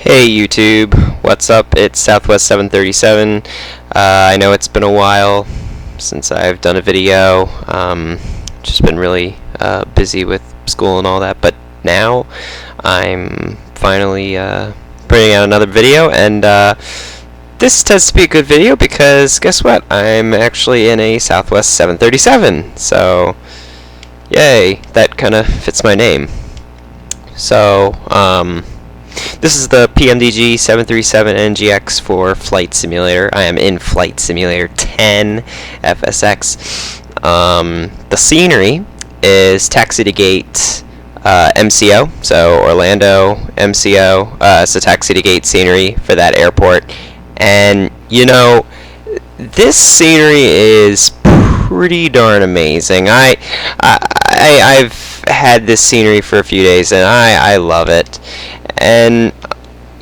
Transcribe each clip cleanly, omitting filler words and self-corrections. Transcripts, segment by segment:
Hey YouTube, what's up? It's Southwest 737. I know it's been a while since I've done a video. Just been really busy with school and all that, but now I'm finally putting out another video, and this tends to be a good video because guess what? I'm actually in a Southwest 737, so yay, that kind of fits my name. So, this is the PMDG 737ngx for Flight Simulator. I am in Flight Simulator 10 FSX. The scenery is Taxi2Gate MCO, so Orlando MCO. It's a Taxi2Gate scenery for that airport. And, you know, this scenery is pretty darn amazing. I've had this scenery for a few days, and I love it. And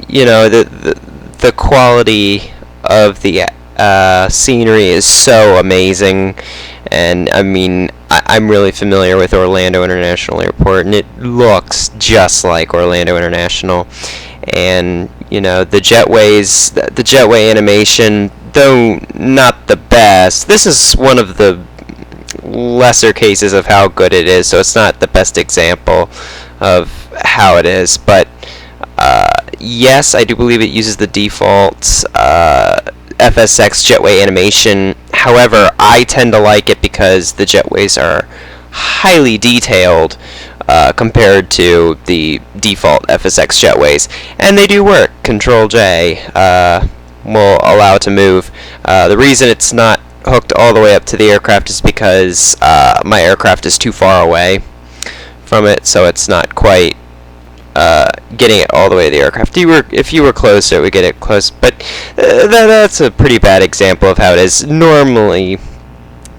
you know, the quality of the scenery is so amazing. And I mean, I'm really familiar with Orlando International Airport, and it looks just like Orlando International. And you know, the jetway animation, though not the best, this is one of the lesser cases of how good it is, so it's not the best example of how it is, but yes, I do believe it uses the default FSX jetway animation. However, I tend to like it because the jetways are highly detailed compared to the default FSX jetways, and they do work. Control J will allow it to move. The reason it's not hooked all the way up to the aircraft is because my aircraft is too far away from it, so it's not quite getting it all the way to the aircraft. If you were closer, it would get it close, but that's a pretty bad example of how it is. Normally,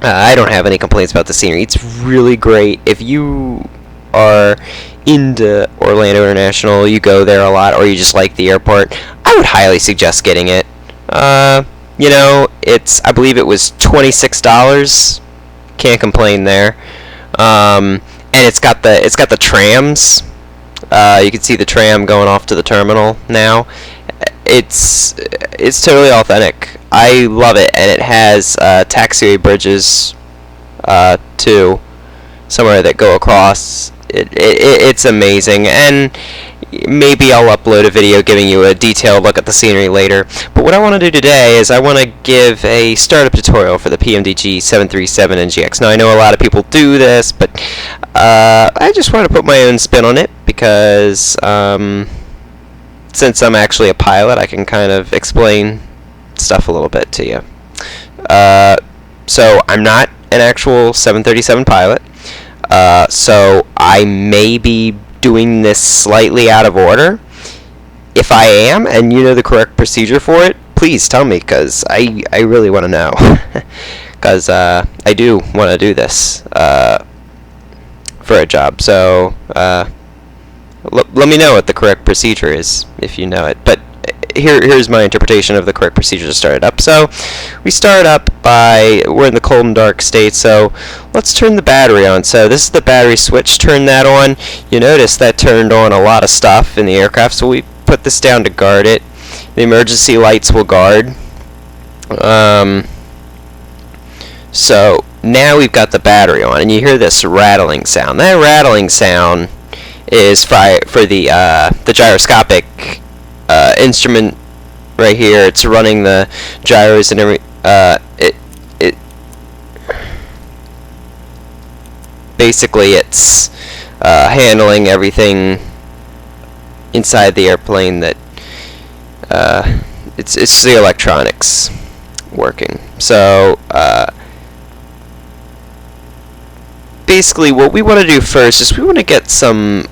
I don't have any complaints about the scenery. It's really great. If you are into Orlando International, you go there a lot, or you just like the airport, I would highly suggest getting it. You know, I believe it was $26. Can't complain there. And it's got the trams. You can see the tram going off to the terminal now. It's totally authentic. I love it, and it has taxiway bridges too, somewhere that go across. It's amazing, and maybe I'll upload a video giving you a detailed look at the scenery later. But what I want to do today is I want to give a startup tutorial for the PMDG 737ngx. Now, I know a lot of people do this, but I just want to put my own spin on it because since I'm actually a pilot, I can kind of explain stuff a little bit to you. So I'm not an actual 737 pilot, so I may be doing this slightly out of order. If I am, and you know the correct procedure for it, please tell me, because I really want to know. Because I do want to do this for a job. So let me know what the correct procedure is if you know it. But here's my interpretation of the correct procedure to start it up. So we start up we're in the cold and dark state, so let's turn the battery on. So this is the battery switch. Turn that on. You notice that turned on a lot of stuff in the aircraft, so we put this down to guard it. The emergency lights will guard. So now we've got the battery on, and you hear this rattling sound. That rattling sound is for the gyroscopic instrument right here. It's running the gyros and every basically it's handling everything inside the airplane. That it's the electronics working. So basically what we want to do first is we want to get some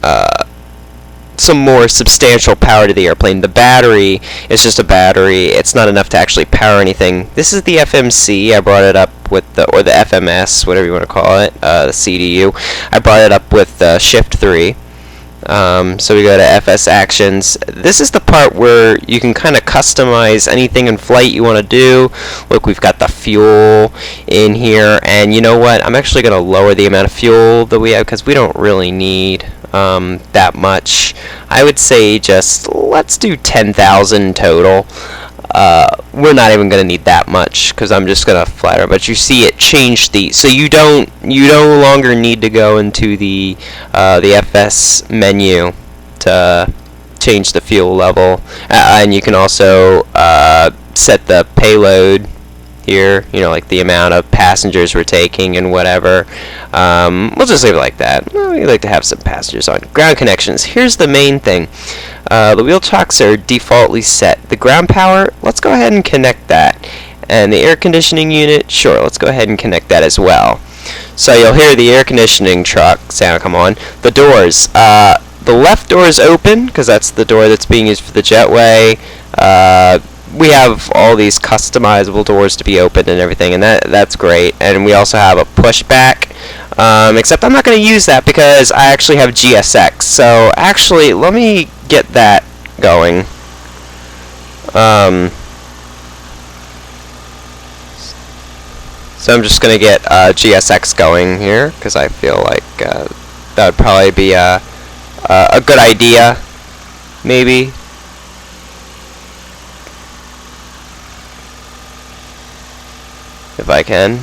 more substantial power to the airplane. The battery is just a battery. It's not enough to actually power anything. This is the FMC. I brought it up with or the FMS, whatever you want to call it, the CDU. I brought it up with Shift 3. So we go to FS Actions. This is the part where you can kind of customize anything in flight you want to do. Look, we've got the fuel in here, and you know what? I'm actually going to lower the amount of fuel that we have because we don't really need that much. I would say just let's do 10,000 total. We're not even going to need that much because I'm just going to fly around. But you see it changed so you no longer need to go into the FS menu to change the fuel level, and you can also set the payload here, you know, like the amount of passengers we're taking and whatever. We'll just leave it like that. We like to have some passengers on. Ground connections. Here's the main thing. The wheel chocks are defaultly set. The ground power, let's go ahead and connect that. And the air conditioning unit, sure, let's go ahead and connect that as well. So you'll hear the air conditioning truck sound come on. The doors. The left door is open because that's the door that's being used for the jetway. We have all these customizable doors to be open and everything, and that's great. And we also have a pushback, except I'm not going to use that because I actually have GSX. So actually, let me get that going. So I'm just going to get GSX going here because I feel like that would probably be a good idea, maybe. If I can.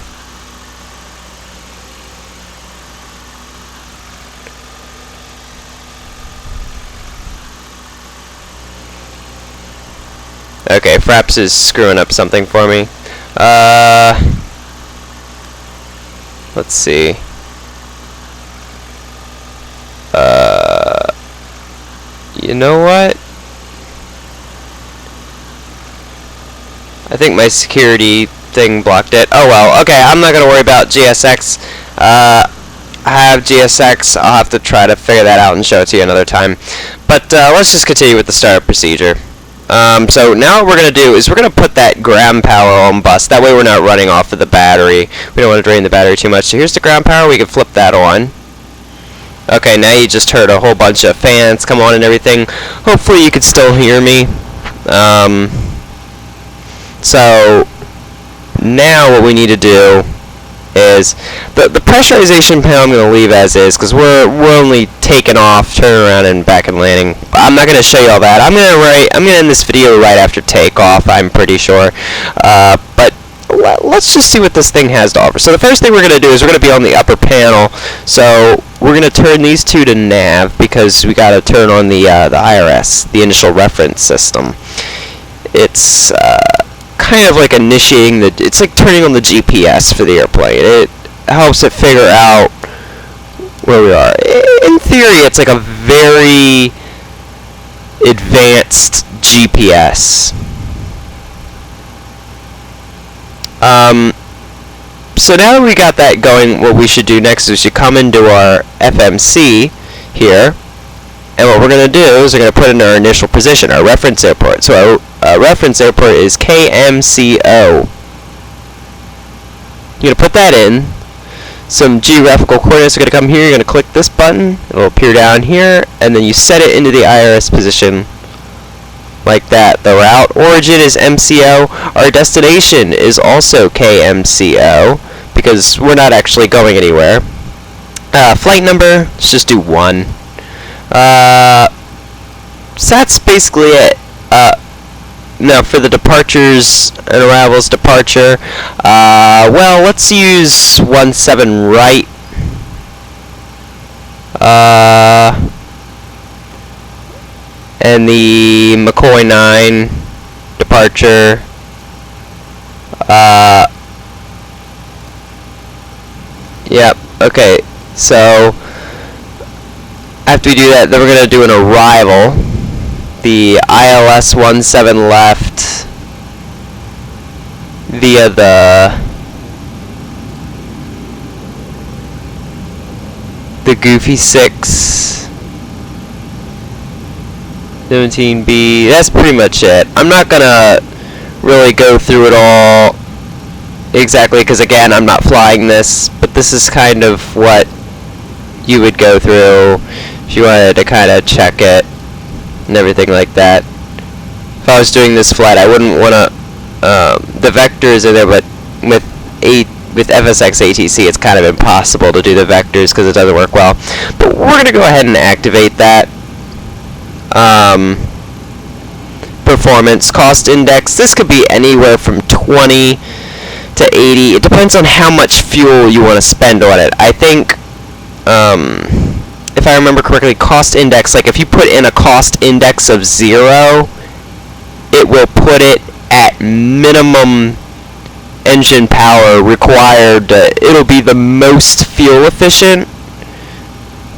Okay, Fraps is screwing up something for me. Let's see. You know what? I think my security thing blocked it. Oh well, okay, I'm not gonna worry about GSX. I have GSX. I'll have to try to figure that out and show it to you another time. But let's just continue with the startup procedure. So now what we're gonna do is we're gonna put that ground power on bus. That way we're not running off of the battery. We don't want to drain the battery too much. So here's the ground power. We can flip that on. Okay, now you just heard a whole bunch of fans come on and everything. Hopefully you can still hear me. So now what we need to do is the pressurization panel I'm going to leave as is because we're only taking off, turning around, and back and landing. I'm not going to show you all that. I'm going to end this video right after takeoff, I'm pretty sure. But let's just see what this thing has to offer. So the first thing we're going to do is we're going to be on the upper panel. So we're going to turn these two to nav because we got to turn on the IRS, the initial reference system. It's kind of like initiating it's like turning on the GPS for the airplane. It helps it figure out where we are. In theory, it's like a very advanced GPS. So now that we got that going, what we should do next is we should come into our FMC here, and what we're going to do is we're going to put in our initial position, our reference airport. So our reference airport is KMCO. You're going to put that in. Some geographical coordinates are going to come here. You're going to click this button. It'll appear down here, and then you set it into the IRS position like that. The route origin is MCO. Our destination is also KMCO because we're not actually going anywhere. Flight number, let's just do 1. So that's basically it. Now for the departures and arrivals, departure, well, let's use 17 right. And the McCoy 9 departure. Yep, okay, so after we do that, then we're going to do an arrival. The ILS 17 left via the Goofy 6 17B. That's pretty much it. I'm not gonna really go through it all exactly because again I'm not flying this, but this is kind of what you would go through if you wanted to kind of check it and everything like that. If I was doing this flight, I wouldn't want to. The vectors are there, but with FSX ATC, it's kind of impossible to do the vectors because it doesn't work well. But we're going to go ahead and activate that. Performance cost index. This could be anywhere from 20 to 80. It depends on how much fuel you want to spend on it. I think, if I remember correctly, cost index, like if you put in a cost index of 0, it will put it at minimum engine power required. It'll be the most fuel efficient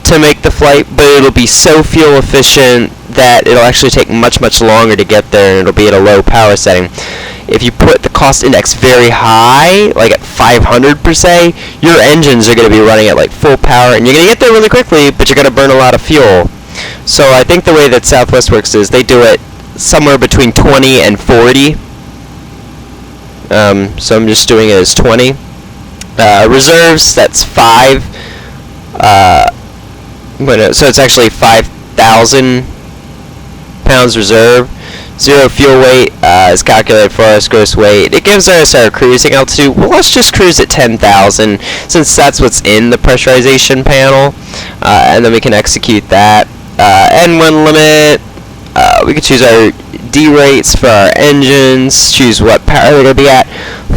to make the flight, but it'll be so fuel efficient that it'll actually take much longer to get there, and it'll be at a low power setting. If you put the cost index very high, like at 500 per se, your engines are going to be running at like full power, and you're going to get there really quickly, but you're going to burn a lot of fuel. So I think the way that Southwest works is they do it somewhere between 20 and 40. So I'm just doing it as 20. Reserves, that's 5. So it's actually 5,000 pounds reserve. 0 fuel weight is calculated for us. Gross weight, it gives us our cruising altitude. Well, let's just cruise at 10,000 since that's what's in the pressurization panel, and then we can execute that. N1 limit, we could choose our D rates for our engines, choose what power they're going to be at.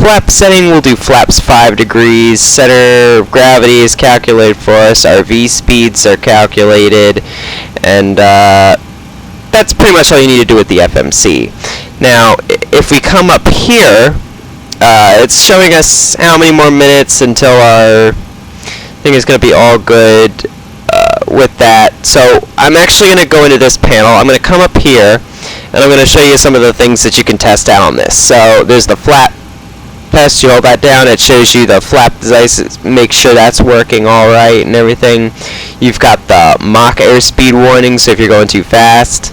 Flap setting, we'll do flaps 5 degrees. Center of gravity is calculated for us. Our V speeds are calculated, and that's pretty much all you need to do with the FMC. Now, if we come up here, it's showing us how many more minutes until our thing is going to be all good with that. So I'm actually going to go into this panel. I'm going to come up here, and I'm going to show you some of the things that you can test out on this. So there's the flap test. You hold that down, it shows you the flap device, make sure that's working all right and everything. You've got the Mach airspeed warning, so if you're going too fast.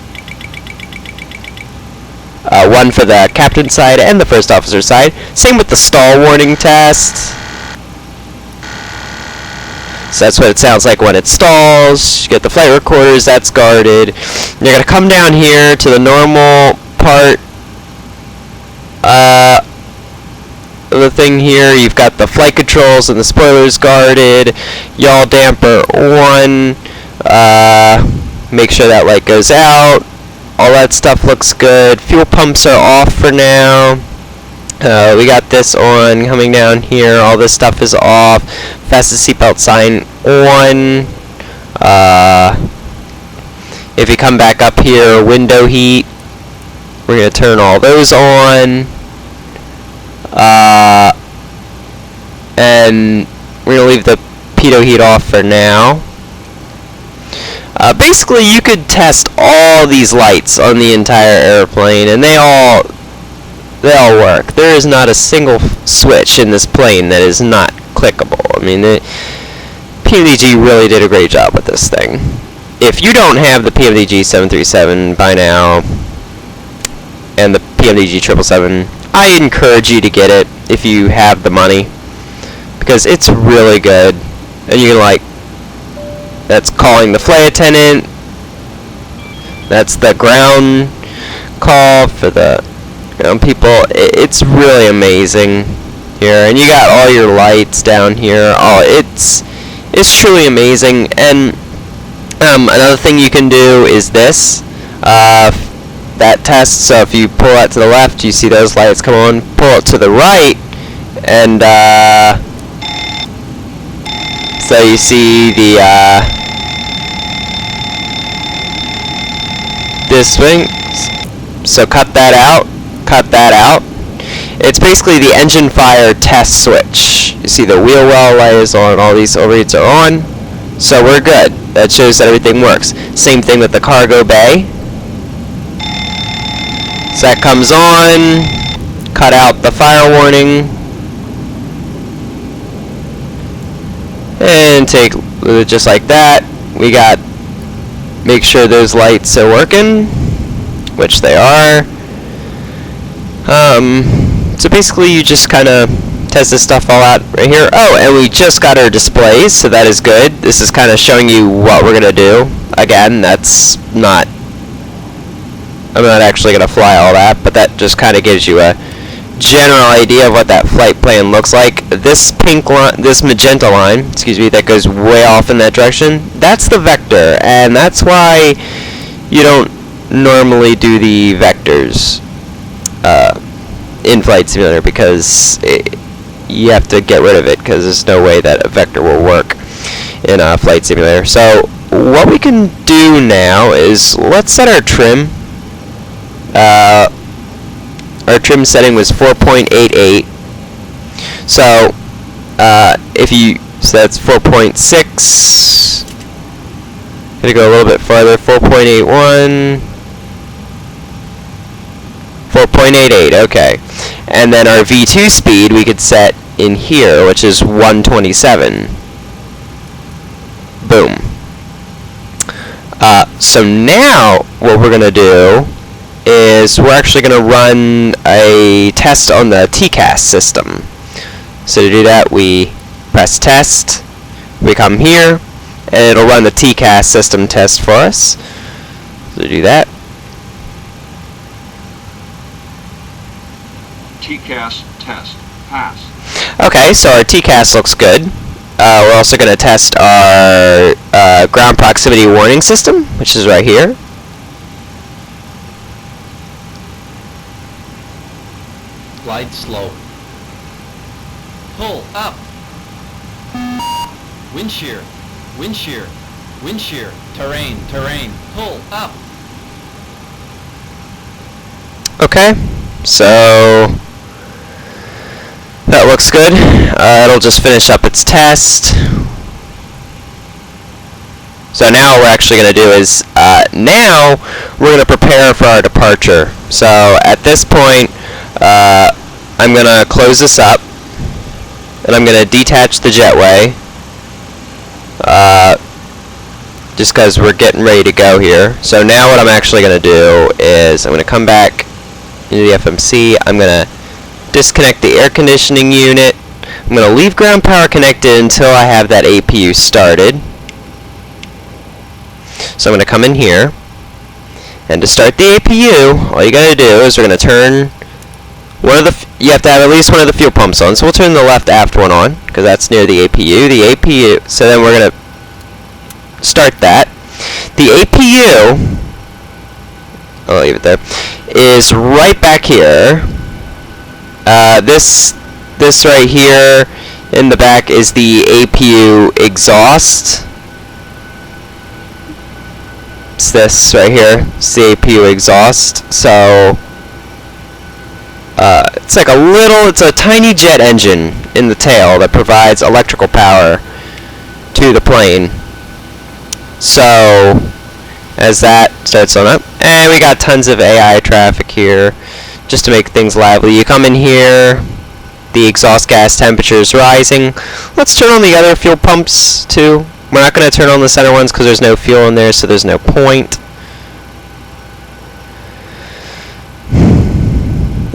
One for the captain side and the first officer side. Same with the stall warning test. So that's what it sounds like when it stalls. You get the flight recorders, that's guarded. You're going to come down here to the normal part of the thing here. You've got the flight controls and the spoilers guarded. Yaw damper on. Make sure that light goes out. All that stuff looks good. Fuel pumps are off for now. We got this on coming down here. All this stuff is off. Fastest seatbelt sign on. If you come back up here, window heat, we're going to turn all those on. And we're going to leave the pitot heat off for now. Basically, you could test all these lights on the entire airplane, and they all work. There is not a single switch in this plane that is not clickable. I mean, PMDG really did a great job with this thing. If you don't have the PMDG 737 by now, and the PMDG 777, I encourage you to get it if you have the money, because it's really good. And you can, like, that's calling the flight attendant. That's the ground call for the ground people. It's really amazing here, and you got all your lights down here. Oh, it's truly amazing. And another thing you can do is this, that test. So if you pull out to the left, you see those lights come on. Pull it to the right, and so you see the this thing. So cut that out. Cut that out. It's basically the engine fire test switch. You see the wheel well light is on. All these overheats are on. So we're good. That shows that everything works. Same thing with the cargo bay. So that comes on. Cut out the fire warning. And take just like that. We got, make sure those lights are working, which they are. So basically you just kind of test this stuff all out right here. Oh, and we just got our displays, so that is good. This is kind of showing you what we're gonna do. Again, that's not, I'm not actually gonna fly all that, but that just kind of gives you a general idea of what that flight plan looks like. This pink line, this magenta line, excuse me, that goes way off in that direction, that's the vector, and that's why you don't normally do the vectors in Flight Simulator, because you have to get rid of it, because there's no way that a vector will work in Flight Simulator. So what we can do now is let's set our trim. Our trim setting was 4.88. So so that's 4.6. Gonna go a little bit farther. 4.81. 4.88. Okay. And then our V2 speed we could set in here, which is 127. Boom. So now what we're gonna do is we're actually going to run a test on the TCAS system. So to do that, we press test, we come here, and it'll run the TCAS system test for us. So to do that, TCAS test pass. okay, so our TCAS looks good. We're also going to test our ground proximity warning system, which is right here. Glide slow. Pull up. Wind shear. Wind shear. Wind shear. Terrain. Terrain. Pull up. Okay, so that looks good. It'll just finish up its test. So now what we're actually going to do is now we're going to prepare for our departure. So at this point, I'm going to close this up, and I'm going to detach the jetway, just because we're getting ready to go here. So now what I'm actually going to do is I'm going to come back into the FMC, I'm going to disconnect the air conditioning unit, I'm going to leave ground power connected until I have that APU started. So I'm going to come in here, and to start the APU, all you got to do is we're going to turn one of the, you have to have at least one of the fuel pumps on. So we'll turn the left aft one on, because that's near the APU. The APU, so then we're going to start that. The APU, I'll leave it there, is right back here. This right here in the back is the APU exhaust. It's this right here. It's the APU exhaust. So it's like it's a tiny jet engine in the tail that provides electrical power to the plane. So as that starts on up, and we got tons of AI traffic here just to make things lively. You come in here, the exhaust gas temperature is rising. Let's turn on the other fuel pumps too. We're not going to turn on the center ones because there's no fuel in there, so there's no point.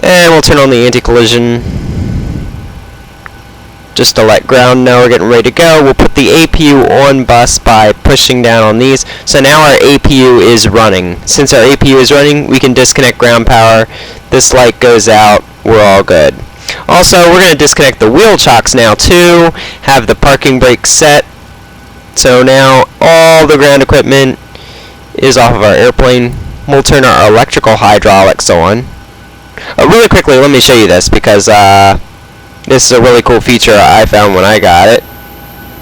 And we'll turn on the anti-collision just to let ground know we're getting ready to go. We'll put the APU on bus by pushing down on these. So now our APU is running. Since our APU is running, we can disconnect ground power. This light goes out. We're all good. Also, we're going to disconnect the wheel chocks now too. Have the parking brake set. So now all the ground equipment is off of our airplane. We'll turn our electrical hydraulics on. Really quickly, let me show you this, because this is a really cool feature I found when I got it.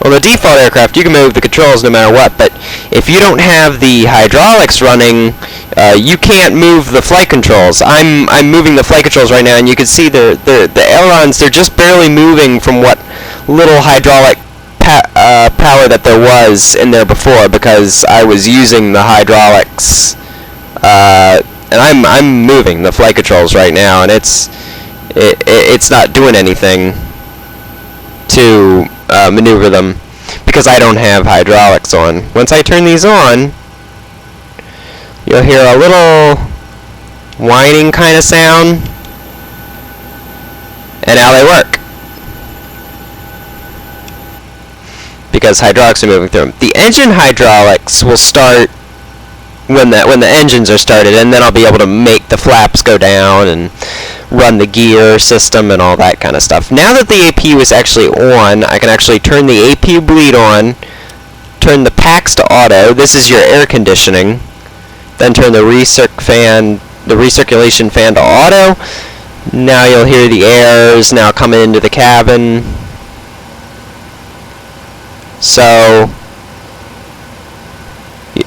On the default aircraft, you can move the controls no matter what, but if you don't have the hydraulics running, you can't move the flight controls. I'm moving the flight controls right now, and you can see the ailerons, they're just barely moving from what little hydraulic power that there was in there before, because I was using the hydraulics, and I'm moving the flight controls right now, and it's not doing anything to maneuver them because I don't have hydraulics on. Once I turn these on, you'll hear a little whining kind of sound, and now they work. because hydraulics are moving through them. The engine hydraulics will start when the engines are started, and then I'll be able to make the flaps go down and run the gear system and all that kind of stuff. Now that the AP was actually on, I can actually turn the AP bleed on, turn the packs to auto. This is your air conditioning. Then turn the recirculation fan to auto. Now you'll hear the airs now coming into the cabin. So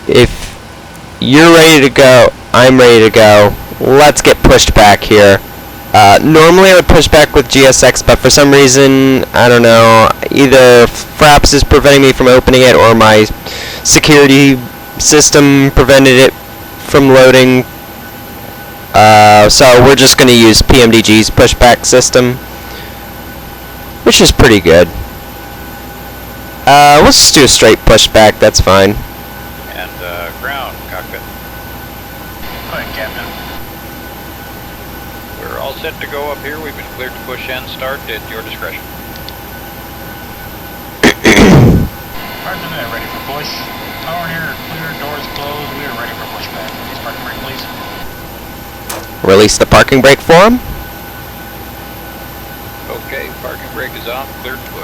if you're ready to go, I'm ready to go. Let's get pushed back here. Normally I would push back with GSX, but for some reason, I don't know, either Fraps is preventing me from opening it or my security system prevented it from loading. So we're just going to use PMDG's pushback system, which is pretty good. We'll just do a straight pushback, that's fine. And ground, cockpit. Go ahead, Captain. We're all set to go up here. We've been cleared to push and start at your discretion. Pardon the minute, ready for push. Tower here, clear, doors closed. We are ready for pushback. Please parking brake, please. Release the parking brake for him. Okay, parking brake is off, cleared to push.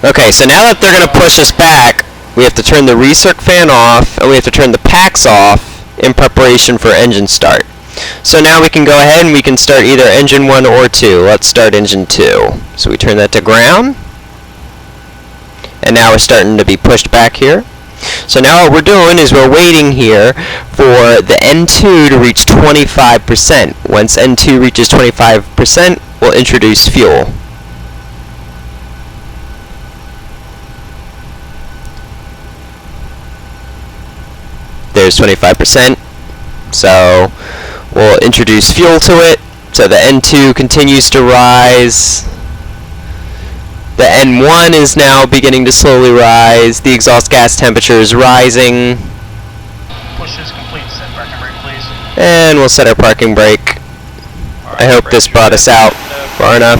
Okay, so now that they're going to push us back, we have to turn the recirc fan off, and we have to turn the packs off in preparation for engine start. So now we can go ahead and we can start either engine 1 or 2. Let's start engine 2. So we turn that to ground. And now we're starting to be pushed back here. So now what we're doing is we're waiting here for the N2 to reach 25%. Once N2 reaches 25%, we'll introduce fuel. There's 25%. So we'll introduce fuel to it. So the N2 continues to rise. The N1 is now beginning to slowly rise. The exhaust gas temperature is rising. Push is complete. Set parking brake, please. And we'll set our parking brake. I hope this brought us out far enough.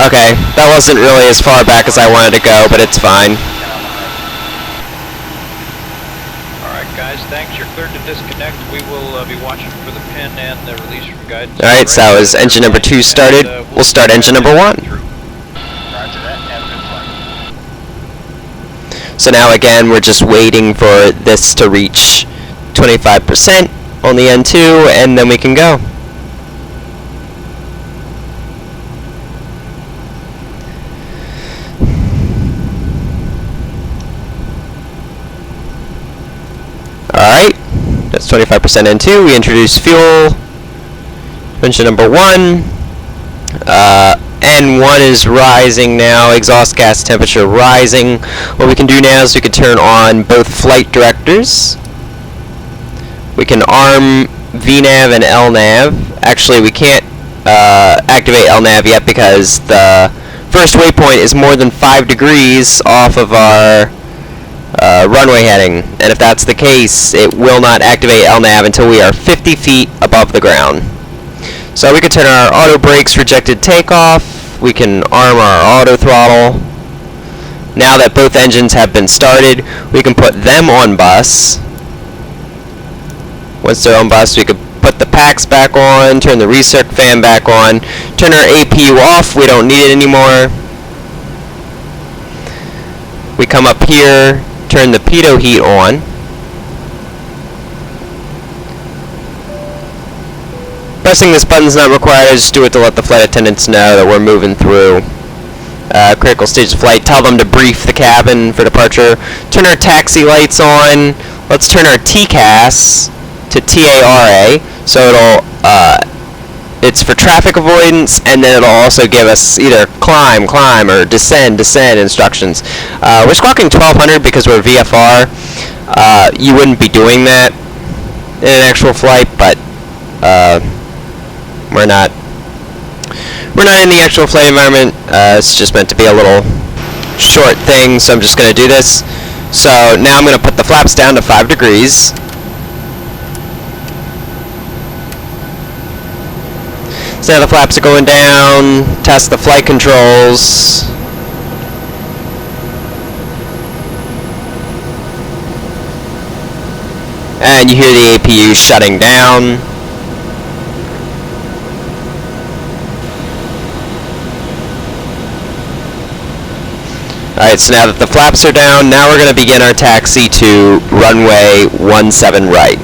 Okay, that wasn't really as far back as I wanted to go, but it's fine. Alright guys, thanks. You're cleared to disconnect. We will be watching for the pin and the release from guidance. Alright, so that was engine number 2 started. We'll start engine number 1. Roger that. Have a good flight. So now again, we're just waiting for this to reach 25% on the N2, and then we can go. Alright, that's 25% N2. We introduce fuel. Engine number 1. N1 is rising now, exhaust gas temperature rising. What we can do now is we can turn on both flight directors. We can arm VNAV and LNAV. Actually, we can't activate LNAV yet because the first waypoint is more than 5 degrees off of our runway heading. And if that's the case, it will not activate LNAV until we are 50 feet above the ground. So we can turn our auto brakes, rejected takeoff. We can arm our auto throttle. Now that both engines have been started, we can put them on bus. Once they're on bus, we could put the packs back on, turn the recirc fan back on, turn our APU off. We don't need it anymore. We come up here, turn the pitot heat on. Pressing this button is not required. I just do it to let the flight attendants know that we're moving through. Critical stage of flight. Tell them to brief the cabin for departure. Turn our taxi lights on. Let's turn our TCAS to TARA. So it's for traffic avoidance, and then it'll also give us either climb, or descend instructions. We're squawking 1200 because we're VFR. You wouldn't be doing that in an actual flight, but we're not in the actual flight environment. It's just meant to be a little short thing, so I'm just going to do this. So now I'm going to put the flaps down to 5 degrees. So now the flaps are going down. Test the flight controls. And you hear the APU shutting down. Alright, so now that the flaps are down, now we're going to begin our taxi to runway 17 right.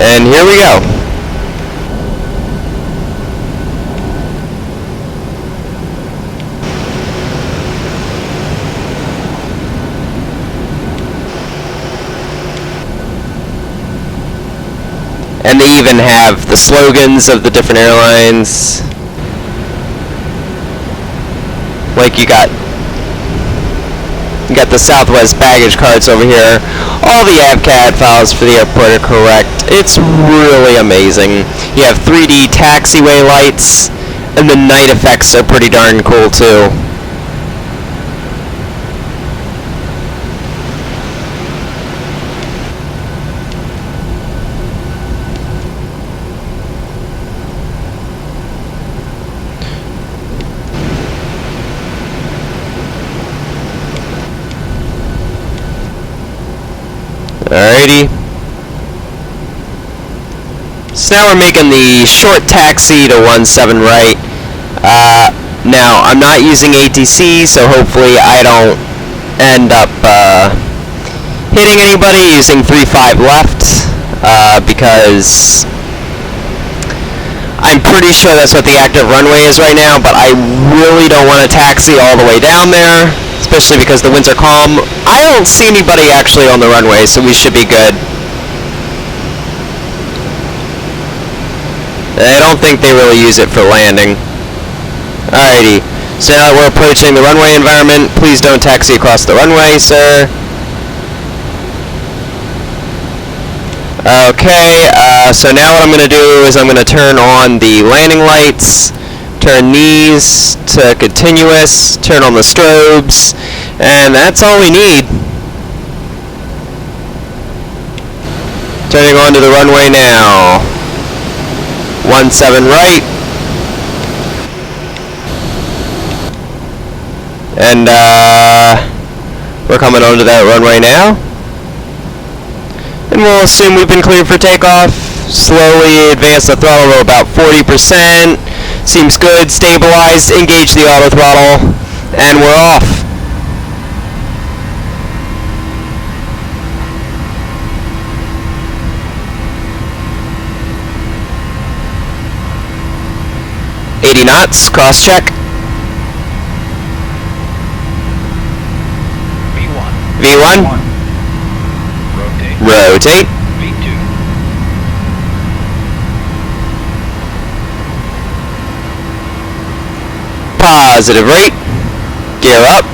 And here we go. And they even have the slogans of the different airlines. Like you got the Southwest baggage cards over here. All the AVCAD files for the airport are correct. It's really amazing. You have 3D taxiway lights, and the night effects are pretty darn cool too. Alrighty. So now we're making the short taxi to 17 right. Now, I'm not using ATC, so hopefully I don't end up hitting anybody using 35 left, because I'm pretty sure that's what the active runway is right now, but I really don't want to taxi all the way down there, especially because the winds are calm. I don't see anybody actually on the runway, so we should be good. I don't think they really use it for landing. Alrighty, so now that we're approaching the runway environment, please don't taxi across the runway, sir. Okay, so now what I'm going to do is I'm going to turn on the landing lights, turn these to continuous, turn on the strobes, and that's all we need. Turning on to the runway now. 17 right. And we're coming onto that runway now. And we'll assume we've been cleared for takeoff. Slowly advance the throttle to about 40%. Seems good. Stabilized. Engage the auto throttle. And we're off. Knots, cross check. V1. V1. Rotate. V2. Positive rate. Gear up.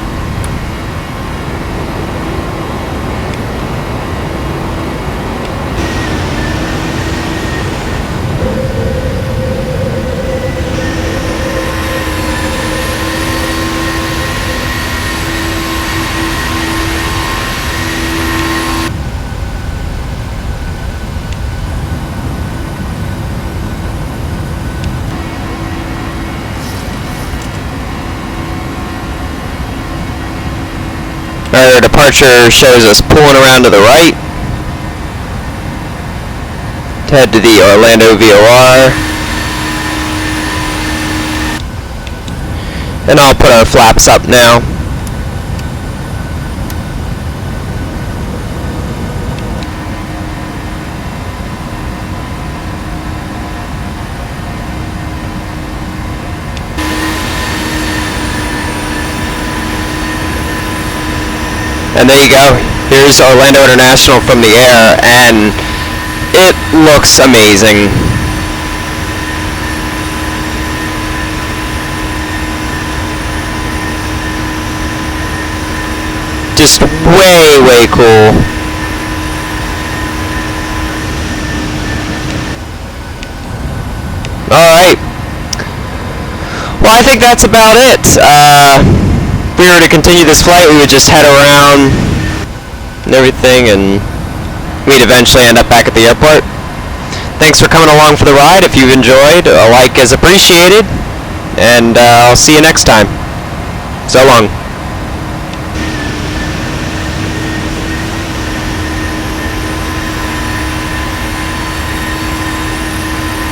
Our departure shows us pulling around to the right to head to the Orlando VOR. And I'll put our flaps up now. And there you go. Here's Orlando International from the air, and it looks amazing. Just way, way cool. Alright. Well, I think that's about it. if we were to continue this flight, we would just head around and everything, and we'd eventually end up back at the airport. Thanks for coming along for the ride. If you've enjoyed, a like is appreciated, and I'll see you next time. So long.